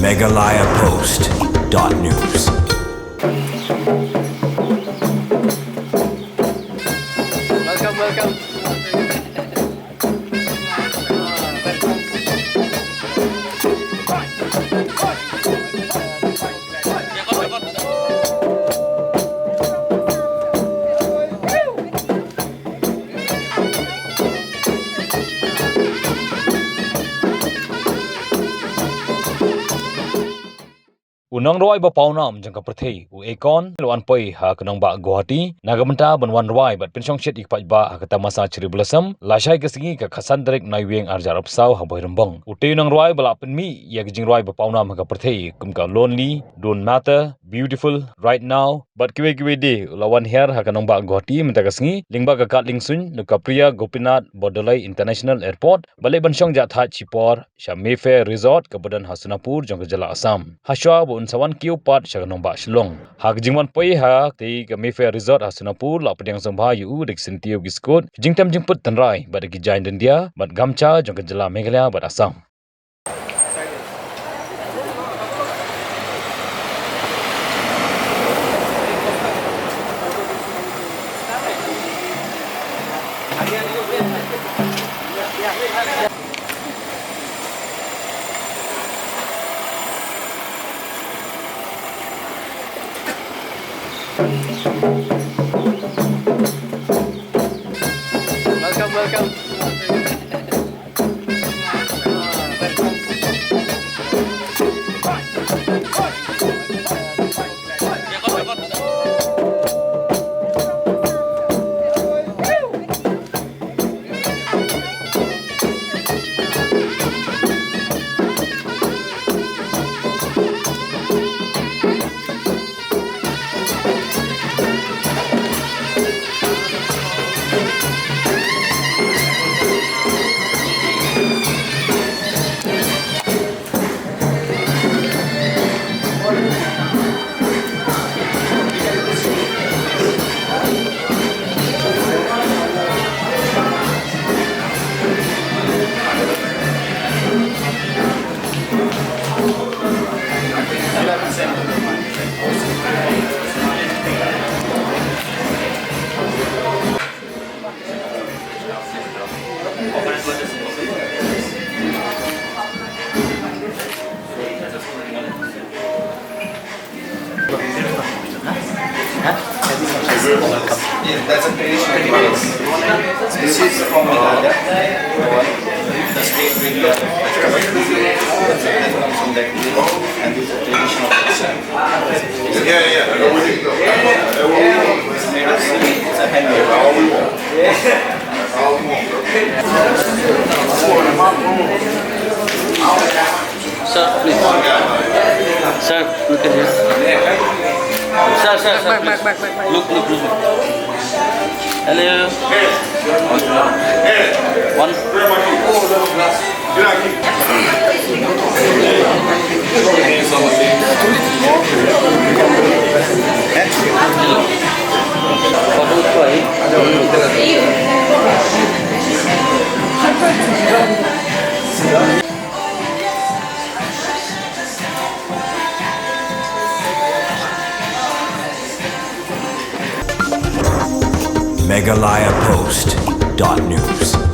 MeghalayaPost.news. Welcome. Unang roi ba paunam jangka perthei u Akon Wan Poi ha Nongbah Guwahati nagamenta ban wan roi bat pensiong shet ikpat ba ha Tamasa ciri belasam Lashai ke singi ka khasan derek naiweng arjar apsau ha boy rembang ute unang roi bala penmi ya gijing roi ba paunam ha perthei kum ka lonely don't matter beautiful right now but kiwe de lawan her ha Nongbah Guwahati menta ka singi lingba ka kat lingsun nuka priya Gopinath Bodolai International Airport bale bansyong jatha chipor sha Mayfair Resort ke badan Hasunapur jangka jala Assam haswa sawan kiu pat sya Nongbah Shillong hak jingwan poi ha tei ka Mayfair Resort Hasunapur la pedang sambha yu dik sentio giskut jingtam jingput tanrai bad ki jain India bad gamcha jong ka jala Meghalaya bad Assam Welcome. That's a traditional dance. This is from Meghalaya. The state radio that comes from that video, and this is traditional dance. It's made of silk. It's a handmade. Sir, please. Sir, look at this. Sir, back. Look. Hello. One. MeghalayaPost.news.